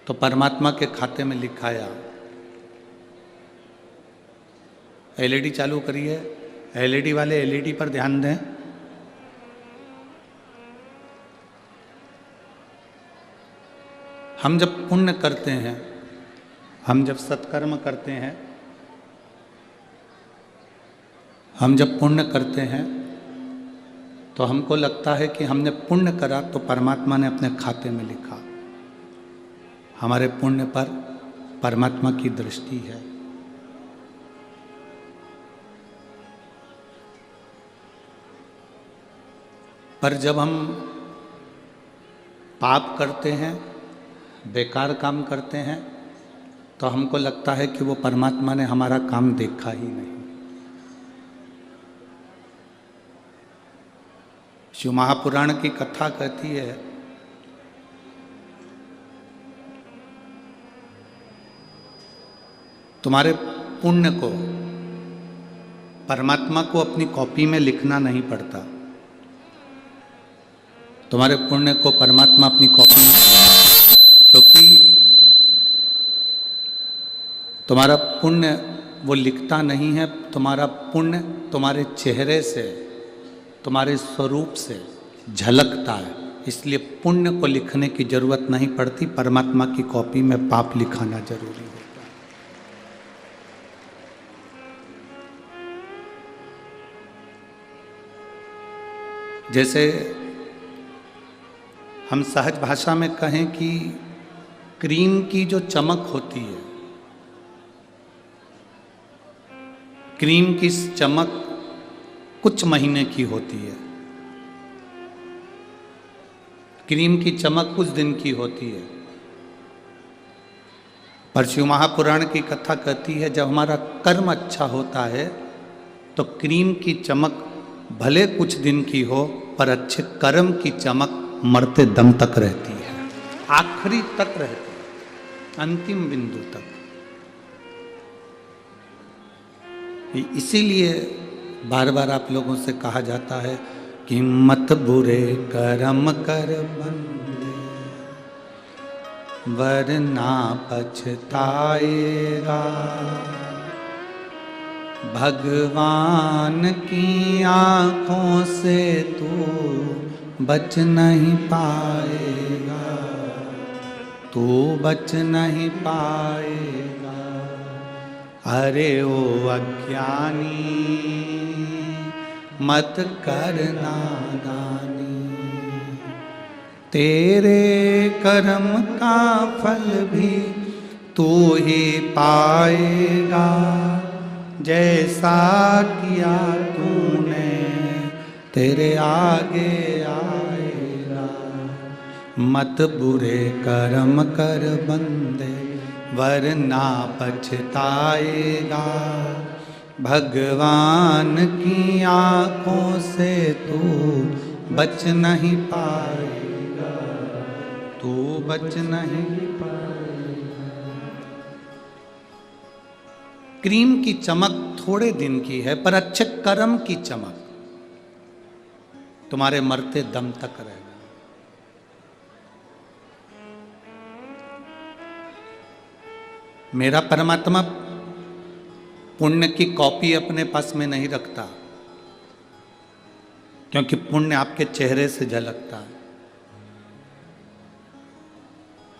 तो परमात्मा के खाते में लिखाया। एलईडी चालू करिए, एलईडी वाले एलईडी पर ध्यान दें। हम जब पुण्य करते हैं, हम जब सत्कर्म करते हैं, हम जब पुण्य करते हैं तो हमको लगता है कि हमने पुण्य करा तो परमात्मा ने अपने खाते में लिखा। हमारे पुण्य पर परमात्मा की दृष्टि है। पर जब हम पाप करते हैं, बेकार काम करते हैं, तो हमको लगता है कि वो परमात्मा ने हमारा काम देखा ही नहीं। शिव महापुराण की कथा कहती है, तुम्हारे पुण्य को परमात्मा को अपनी कॉपी में लिखना नहीं पड़ता। तुम्हारे पुण्य को परमात्मा अपनी कॉपी में, क्योंकि तुम्हारा पुण्य वो लिखता नहीं है। तुम्हारा पुण्य तुम्हारे चेहरे से, तुम्हारे स्वरूप से झलकता है। इसलिए पुण्य को लिखने की जरूरत नहीं पड़ती, परमात्मा की कॉपी में पाप लिखाना जरूरी होता है। जैसे हम सहज भाषा में कहें कि क्रीम की जो चमक होती है, क्रीम की चमक कुछ महीने की होती है, क्रीम की चमक कुछ दिन की होती है। पर शिव महापुराण की कथा कहती है, जब हमारा कर्म अच्छा होता है तो क्रीम की चमक भले कुछ दिन की हो, पर अच्छे कर्म की चमक मरते दम तक रहती है, आखिरी तक रहती है, अंतिम बिंदु तक। इसीलिए बार बार आप लोगों से कहा जाता है कि मत बुरे कर्म कर बंदे, वरना पछताएगा। भगवान की आंखों से तू बच नहीं पाएगा, तू बच नहीं पाएगा। अरे ओ अज्ञानी, मत कर नादानी, तेरे कर्म का फल भी तू ही पाएगा। जैसा किया तूने तेरे आगे आएगा। मत बुरे कर्म कर बंदे, वरना पछताएगा। भगवान की आंखों से तू बच नहीं पाएगा, तू बच नहीं पाएगा। क्रीम की चमक थोड़े दिन की है, पर अच्छे कर्म की चमक तुम्हारे मरते दम तक रहेगा। मेरा परमात्मा पुण्य की कॉपी अपने पास में नहीं रखता, क्योंकि पुण्य आपके चेहरे से झलकता है।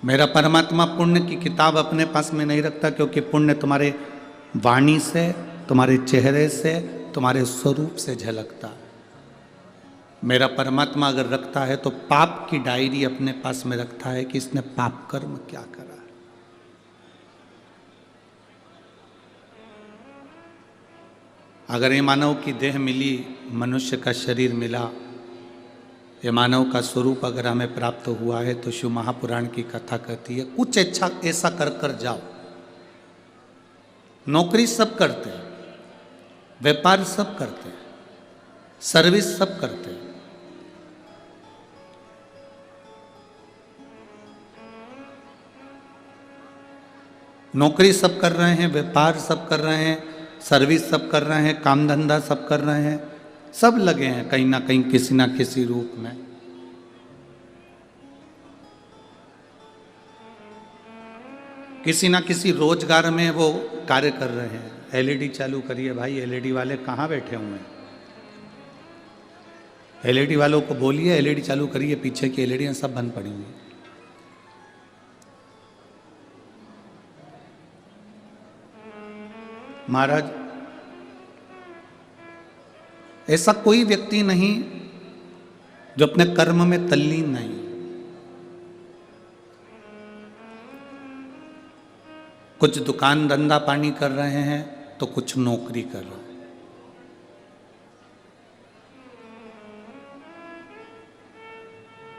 मेरा परमात्मा पुण्य की किताब अपने पास में नहीं रखता, क्योंकि पुण्य तुम्हारे वाणी से, तुम्हारे चेहरे से, तुम्हारे स्वरूप से झलकता है। मेरा परमात्मा अगर रखता है तो पाप की डायरी अपने पास में रखता है कि इसने पाप कर्म क्या करा। अगर ये मानव की देह मिली, मनुष्य का शरीर मिला, ये मानव का स्वरूप अगर हमें प्राप्त हुआ है, तो शिव महापुराण की कथा कहती है, कुछ अच्छा ऐसा कर कर जाओ। नौकरी सब करते हैं, व्यापार सब करते हैं, सर्विस सब करते हैं, नौकरी सब कर रहे हैं, व्यापार सब कर रहे हैं, सर्विस सब कर रहे हैं, काम धंधा सब कर रहे हैं, सब लगे हैं कहीं ना कहीं किसी ना किसी रूप में। किसी ना किसी रोजगार में वो कार्य कर रहे हैं। एलईडी चालू करिए भाई, एलईडी वाले कहाँ बैठे हुए हैं? एलईडी वालों को बोलिए एलईडी चालू करिए, पीछे की एलईडियाँ सब बंद पड़ी हुई। महाराज, ऐसा कोई व्यक्ति नहीं जो अपने कर्म में तल्लीन नहीं। कुछ दुकान धंधा पानी कर रहे हैं तो कुछ नौकरी कर रहे हैं।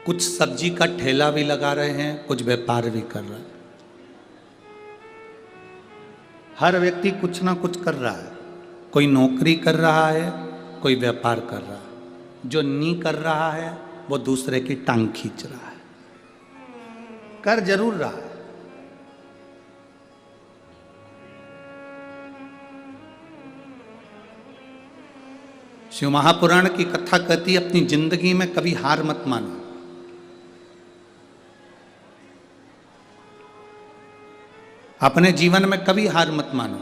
कुछ सब्जी का ठेला भी लगा रहे हैं, कुछ व्यापार भी कर रहे हैं। हर व्यक्ति कुछ ना कुछ कर रहा है। कोई नौकरी कर रहा है, कोई व्यापार कर रहा है। जो नहीं कर रहा है वो दूसरे की टांग खींच रहा है। कर जरूर रहा है। शिव महापुराण की कथा कहती है, अपनी जिंदगी में कभी हार मत मानो। अपने जीवन में कभी हार मत मानो।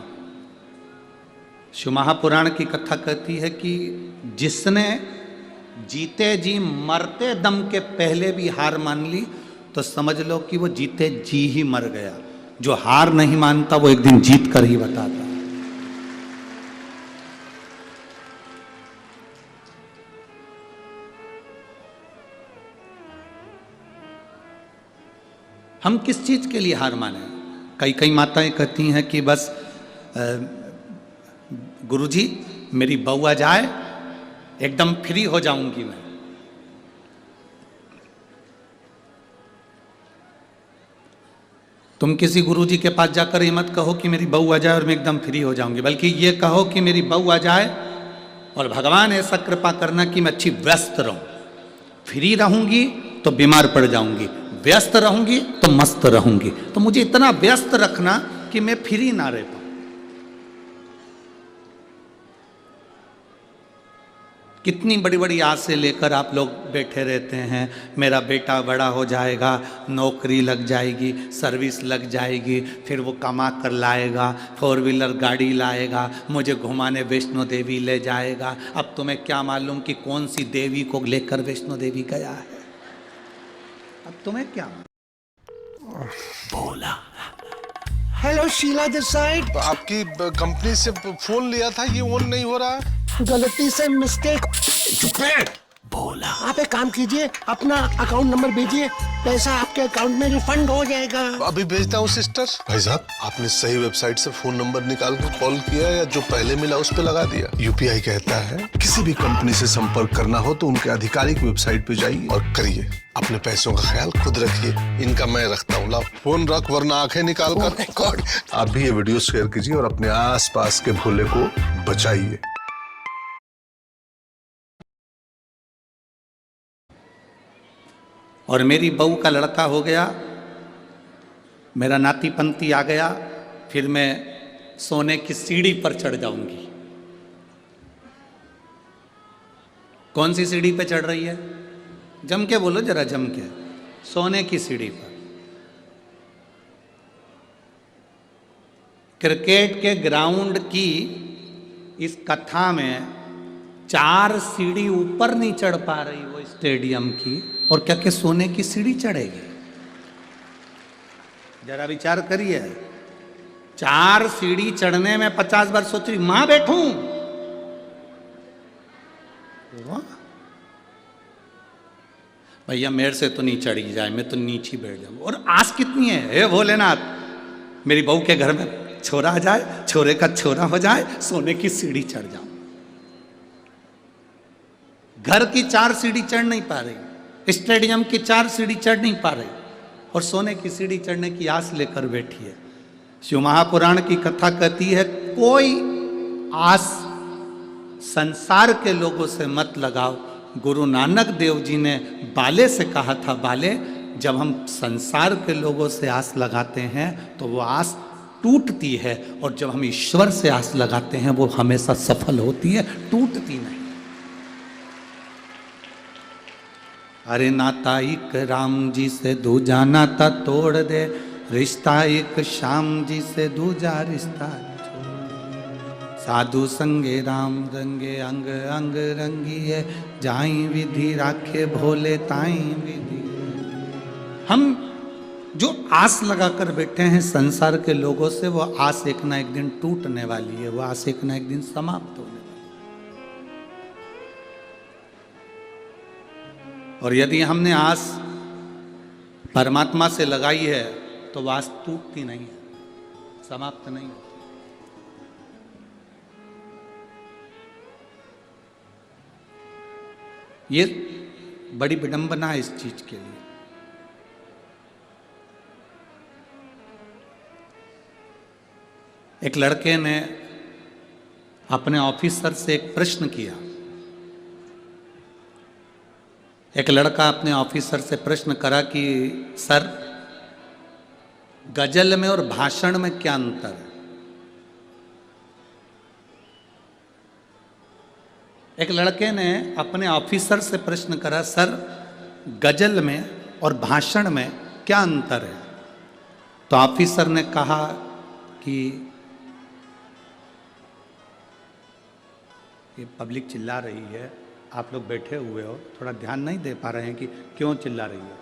शिव महापुराण की कथा कहती है कि जिसने जीते जी मरते दम के पहले भी हार मान ली तो समझ लो कि वो जीते जी ही मर गया। जो हार नहीं मानता वो एक दिन जीत कर ही बताता। हम किस चीज के लिए हार माने? कई कई माताएं कहती हैं कि बस गुरुजी मेरी बहू आ जाए एकदम फ्री हो जाऊंगी मैं। तुम किसी गुरुजी के पास जाकर ये मत कहो कि मेरी बहू आ जाए और मैं एकदम फ्री हो जाऊंगी, बल्कि ये कहो कि मेरी बहू आ जाए और भगवान ऐसा कृपा करना कि मैं अच्छी व्यस्त रहूं। फ्री रहूंगी तो बीमार पड़ जाऊंगी, व्यस्त रहूंगी तो मस्त रहूंगी। तो मुझे इतना व्यस्त रखना कि मैं फ्री ना रह पाऊं। कितनी बड़ी बड़ी आसें लेकर आप लोग बैठे रहते हैं। मेरा बेटा बड़ा हो जाएगा, नौकरी लग जाएगी, सर्विस लग जाएगी, फिर वो कमा कर लाएगा, 4 व्हीलर गाड़ी लाएगा, मुझे घुमाने वैष्णो देवी ले जाएगा। अब तुम्हें क्या मालूम कि कौन सी देवी को लेकर वैष्णो देवी गया है? अब तुम्हें क्या बोला? Hello Sheela this side. आपकी कंपनी से फोन लिया था, ये ऑन नहीं हो रहा है। गलती से मिस्टेक। बोला। आप एक काम कीजिए, अपना अकाउंट नंबर भेजिए, पैसा आपके अकाउंट में रिफंड हो जाएगा। अभी भेजता हूँ सिस्टर। भाई साहब, आपने सही वेबसाइट से फोन नंबर निकाल कर कॉल किया या जो पहले मिला उस पे लगा दिया? यूपीआई कहता है किसी भी कंपनी से संपर्क करना हो तो उनके आधिकारिक वेबसाइट पे जाइए और करिए। अपने पैसों का ख्याल खुद रखिए, इनका मैं रखता हूँ। लाओ फोन रख वरना आंखें निकाल कर। आप भी ये वीडियो शेयर कीजिए और अपने आस पास के भोले को बचाइए। और मेरी बहू का लड़का हो गया, मेरा नाती पंती आ गया, फिर मैं सोने की सीढ़ी पर चढ़ जाऊंगी। कौन सी सीढ़ी पे चढ़ रही है? जम के बोलो जरा, जम के। सोने की सीढ़ी पर। क्रिकेट के ग्राउंड की इस कथा में 4 सीढ़ी ऊपर नहीं चढ़ पा रही वो स्टेडियम की, और क्या क्या सोने की सीढ़ी चढ़ेगी? जरा विचार करिए। 4 सीढ़ी चढ़ने में 50 बार सोच रही मां बैठूं। भैया मेरे से तो नहीं चढ़ी जाए, मैं तो नीचे बैठ जाऊं। और आस कितनी है, हे भोलेनाथ, मेरी बहू के घर में छोरा आ जाए, छोरे का छोरा हो जाए, सोने की सीढ़ी चढ़ जाऊं। घर की 4 सीढ़ी चढ़ नहीं पा रही, स्टेडियम की 4 सीढ़ी चढ़ नहीं पा रही, और सोने की सीढ़ी चढ़ने की आस लेकर बैठी है। शिव महापुराण की कथा कहती है, कोई आस संसार के लोगों से मत लगाओ। गुरु नानक देव जी ने बाले से कहा था, बाले, जब हम संसार के लोगों से आस लगाते हैं तो वो आस टूटती है, और जब हम ईश्वर से आस लगाते हैं वो हमेशा सफल होती है, टूटती नहीं। अरे नाता एक राम जी से दूजा नाता तोड़ दे, रिश्ता एक श्याम जी से दूजा रिश्ता साधु संगे राम रंगे अंग अंग रंगी है जाई विधि राखे भोले ताई विधि। हम जो आस लगाकर बैठे हैं संसार के लोगों से, वो आस एक ना एक दिन टूटने वाली है, वो आस एक ना एक दिन समाप्त होने वाली है। और यदि हमने आस परमात्मा से लगाई है तो वो आस टूटती नहीं है, समाप्त नहीं होती। ये बड़ी विडंबना है इस चीज के लिए। एक लड़के ने अपने ऑफिसर से एक प्रश्न किया। एक लड़का अपने ऑफिसर से प्रश्न करा कि सर, गजल में और भाषण में क्या अंतर है? एक लड़के ने अपने ऑफिसर से प्रश्न करा, सर गजल में और भाषण में क्या अंतर है? तो ऑफिसर ने कहा कि ये पब्लिक चिल्ला रही है, आप लोग बैठे हुए हो, थोड़ा ध्यान नहीं दे पा रहे हैं कि क्यों चिल्ला रही है।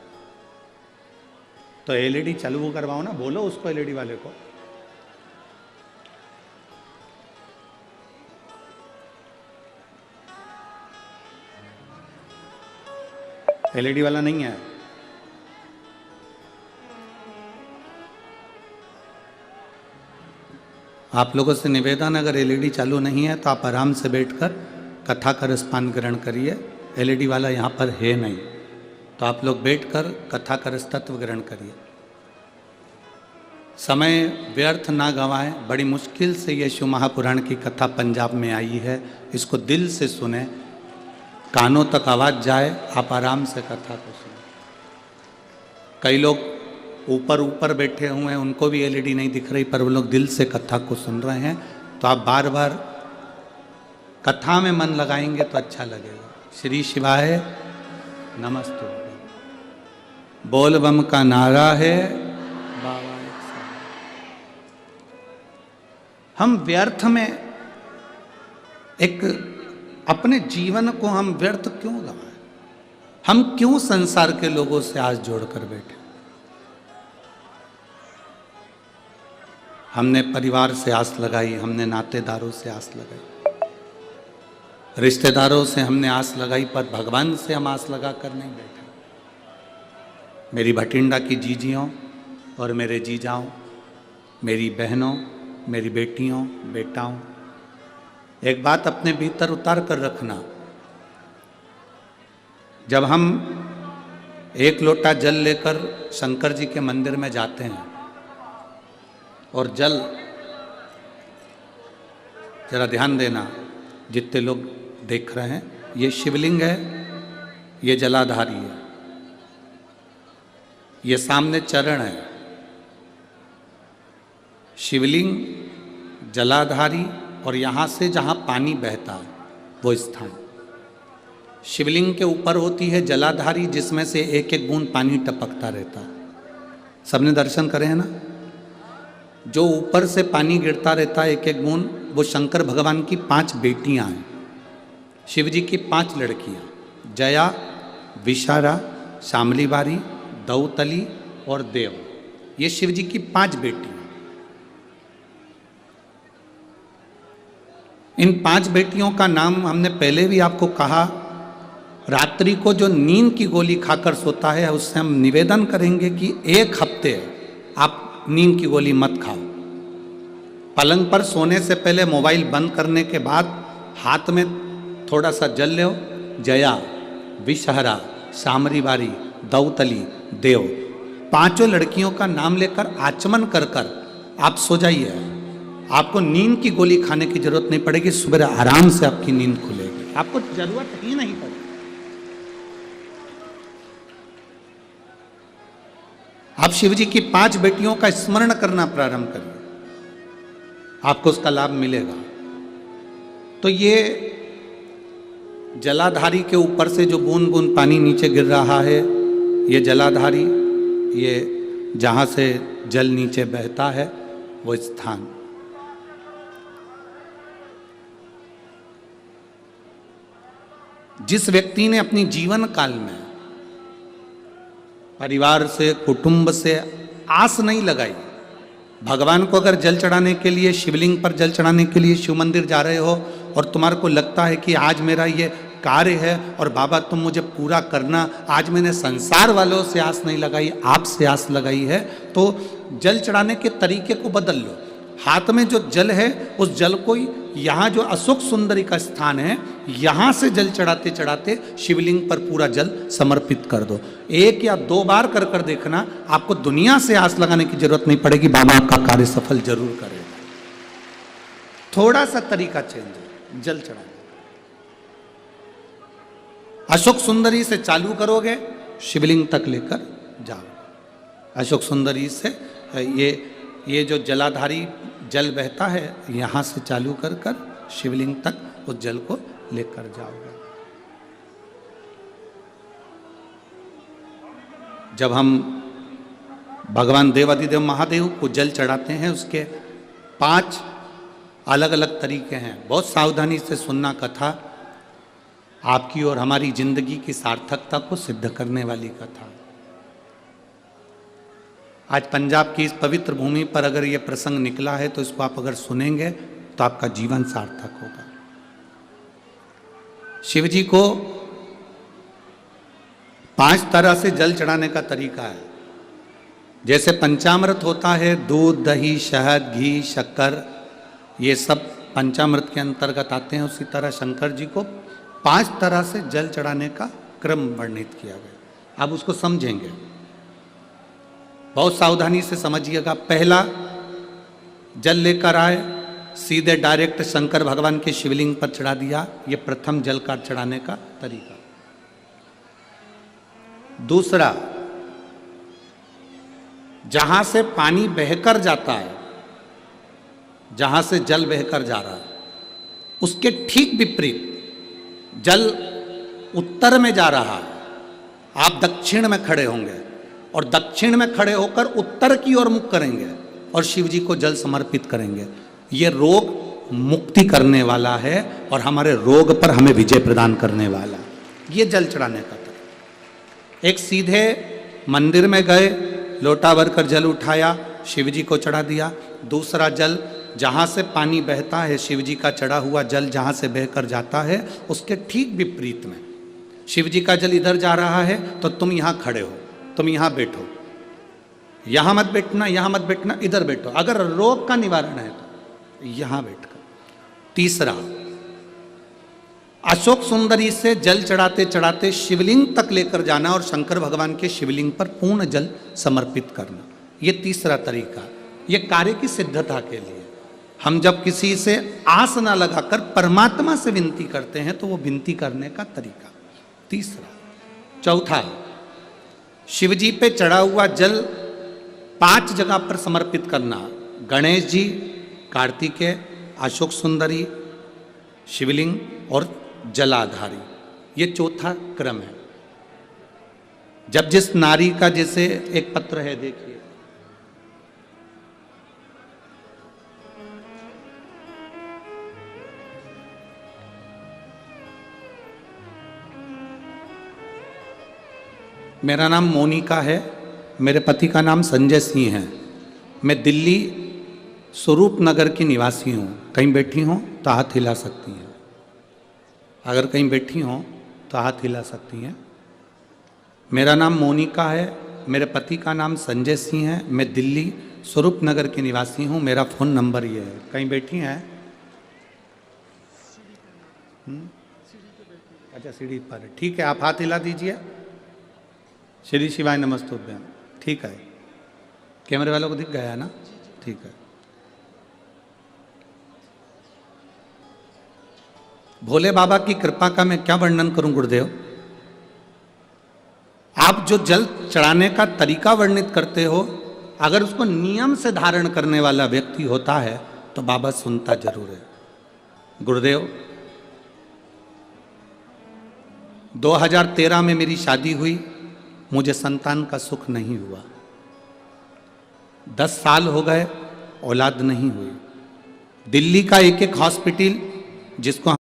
तो एलईडी चालू करवाओ ना, बोलो उसको, एलईडी वाले को। एलईडी वाला नहीं है। आप लोगों से निवेदन, अगर एलईडी चालू नहीं है तो आप आराम से बैठकर कथा का रसपान ग्रहण करिए। एलईडी वाला यहाँ पर है नहीं, तो आप लोग बैठकर कथा का रस तत्व ग्रहण करिए। समय व्यर्थ ना गंवाएं। बड़ी मुश्किल से ये शिव महापुराण की कथा पंजाब में आई है, इसको दिल से सुने, कानों तक आवाज़ जाए, आप आराम से कथा को सुने। कई लोग ऊपर बैठे हुए हैं, उनको भी एलईडी नहीं दिख रही, पर वो लोग दिल से कथा को सुन रहे हैं। तो आप बार बार कथा में मन लगाएंगे तो अच्छा लगेगा। श्री शिवाय नमस्तु, बोल बम का नारा है बाबा। हम व्यर्थ में एक अपने जीवन को हम व्यर्थ क्यों गवाएं? हम क्यों संसार के लोगों से आस जोड़कर बैठे? हमने परिवार से आस लगाई, हमने नातेदारों से आस लगाई, रिश्तेदारों से हमने आस लगाई, पर भगवान से हम आस लगा कर नहीं बैठे। मेरी भटिंडा की जीजियों और मेरे जीजाओं, मेरी बहनों, मेरी बेटियों, बेटाओं, एक बात अपने भीतर उतार कर रखना। जब हम एक लोटा जल लेकर शंकर जी के मंदिर में जाते हैं और जल, जरा ध्यान देना जितने लोग देख रहे हैं, ये शिवलिंग है, ये जलाधारी है, ये सामने चरण है। शिवलिंग, जलाधारी और यहाँ से जहाँ पानी बहता है वो स्थान। शिवलिंग के ऊपर होती है जलाधारी, जिसमें से एक एक बूंद पानी टपकता रहता है। सबने दर्शन करे हैं ना? जो ऊपर से पानी गिरता रहता है एक एक बूंद, वो शंकर भगवान की 5 बेटियां हैं, शिव जी की 5 लड़कियां, जया, विशारा, शामली बारी, दौतली और देव। ये शिव जी की 5 बेटियां। इन 5 बेटियों का नाम हमने पहले भी आपको कहा। रात्रि को जो नींद की गोली खाकर सोता है, उससे हम निवेदन करेंगे कि 1 हफ्ते आप नींद की गोली मत खाओ। पलंग पर सोने से पहले मोबाइल बंद करने के बाद हाथ में थोड़ा सा जल लो। जया, विषहरा, शामरी बारी, दौतली, देव, 5 लड़कियों का नाम लेकर आचमन कर कर आप सो जाइए। आपको नींद की गोली खाने की जरूरत नहीं पड़ेगी। सुबह आराम से आपकी नींद खुलेगी, आपको जरूरत ही नहीं पड़ेगी। आप शिव जी की 5 बेटियों का स्मरण करना प्रारंभ करिए, आपको उसका लाभ मिलेगा। तो ये जलाधारी के ऊपर से जो बूंद बूंद पानी नीचे गिर रहा है, ये जलाधारी, ये जहाँ से जल नीचे बहता है वो स्थान। जिस व्यक्ति ने अपनी जीवन काल में परिवार से, कुटुंब से आस नहीं लगाई, भगवान को अगर जल चढ़ाने के लिए, शिवलिंग पर जल चढ़ाने के लिए शिव मंदिर जा रहे हो और तुम्हारे को लगता है कि आज मेरा ये कार्य है और बाबा तुम मुझे पूरा करना, आज मैंने संसार वालों से आस नहीं लगाई, आपसे आस लगाई है, तो जल चढ़ाने के तरीके को बदल लो। हाथ में जो जल है उस जल को यहाँ जो अशोक सुंदरी का स्थान है, यहाँ से जल चढ़ाते चढ़ाते शिवलिंग पर पूरा जल समर्पित कर दो। 1 या 2 बार कर कर देखना, आपको दुनिया से आस लगाने की जरूरत नहीं पड़ेगी, बाबा आपका कार्य सफल जरूर करेगा। थोड़ा सा तरीका चेंज है जल चढ़ाने। अशोक सुंदरी से चालू करोगे, शिवलिंग तक लेकर जाओ। अशोक सुंदरी से ये जो जलाधारी जल बहता है, यहाँ से चालू कर कर शिवलिंग तक उस जल को लेकर जाओगे। जब हम भगवान देवाधिदेव महादेव को जल चढ़ाते हैं, उसके 5 अलग अलग तरीके हैं। बहुत सावधानी से सुनना कथा, आपकी और हमारी जिंदगी की सार्थकता को सिद्ध करने वाली कथा। आज पंजाब की इस पवित्र भूमि पर अगर ये प्रसंग निकला है तो इसको आप अगर सुनेंगे तो आपका जीवन सार्थक होगा। शिव जी को 5 तरह से जल चढ़ाने का तरीका है। जैसे पंचामृत होता है, दूध, दही, शहद, घी, शक्कर, ये सब पंचामृत के अंतर्गत आते हैं, उसी तरह शंकर जी को 5 तरह से जल चढ़ाने का क्रम वर्णित किया गया। अब उसको समझेंगे, बहुत सावधानी से समझिएगा। पहला, जल लेकर आए, सीधे डायरेक्ट शंकर भगवान के शिवलिंग पर चढ़ा दिया, ये प्रथम जल का चढ़ाने का तरीका। दूसरा, जहां से पानी बहकर जाता है, जहां से जल बहकर जा रहा है, उसके ठीक विपरीत जल उत्तर में जा रहा है, आप दक्षिण में खड़े होंगे और दक्षिण में खड़े होकर उत्तर की ओर मुख करेंगे और शिव जी को जल समर्पित करेंगे। ये रोग मुक्ति करने वाला है और हमारे रोग पर हमें विजय प्रदान करने वाला। ये जल चढ़ाने का तरीका। एक, सीधे मंदिर में गए, लोटा भरकर जल उठाया, शिव जी को चढ़ा दिया। दूसरा, जल जहाँ से पानी बहता है, शिव जी का चढ़ा हुआ जल जहाँ से बहकर जाता है, उसके ठीक विपरीत में शिव जी का जल इधर जा रहा है तो तुम यहाँ खड़े हो, तुम यहाँ बैठो, यहाँ मत बैठना, यहाँ मत बैठना, इधर बैठो। अगर रोग का निवारण है तो यहाँ बैठकर। तीसरा, अशोक सुंदरी से जल चढ़ाते चढ़ाते शिवलिंग तक लेकर जाना और शंकर भगवान के शिवलिंग पर पूर्ण जल समर्पित करना। ये तीसरा तरीका, ये कार्य की सिद्धता के लिए। हम जब किसी से आस ना लगाकर परमात्मा से विनती करते हैं तो वो विनती करने का तरीका। तीसरा। चौथा, शिव जी पे चढ़ा हुआ जल 5 जगह पर समर्पित करना। गणेश जी, कार्तिकेय, अशोक सुंदरी, शिवलिंग और जलाधारी। ये चौथा क्रम है। जब जिस नारी का, जैसे एक पत्र है, देखिए, मेरा नाम मोनिका है, मेरे पति का नाम संजय सिंह है, मैं दिल्ली स्वरूप नगर की निवासी हूँ। कहीं बैठी हों तो हाथ हिला सकती हैं, अगर कहीं बैठी हों तो हाथ हिला सकती हैं। मेरा नाम मोनिका है, मेरे पति का नाम संजय सिंह है, मैं दिल्ली स्वरूप नगर की निवासी हूँ, मेरा फ़ोन नंबर ये है। कहीं बैठी हैं? अच्छा, सीढ़ी पर है, ठीक है, आप हाथ हिला दीजिए। श्री शिवाय नमस्तुभ्यम। ठीक है, कैमरे वालों को दिख गया है ना? ठीक है। भोले बाबा की कृपा का मैं क्या वर्णन करूं गुरुदेव। आप जो जल चढ़ाने का तरीका वर्णित करते हो, अगर उसको नियम से धारण करने वाला व्यक्ति होता है तो बाबा सुनता जरूर है। गुरुदेव, 2013 में मेरी शादी हुई, मुझे संतान का सुख नहीं हुआ। 10 साल हो गए, औलाद नहीं हुई। दिल्ली का एक एक हॉस्पिटल जिसको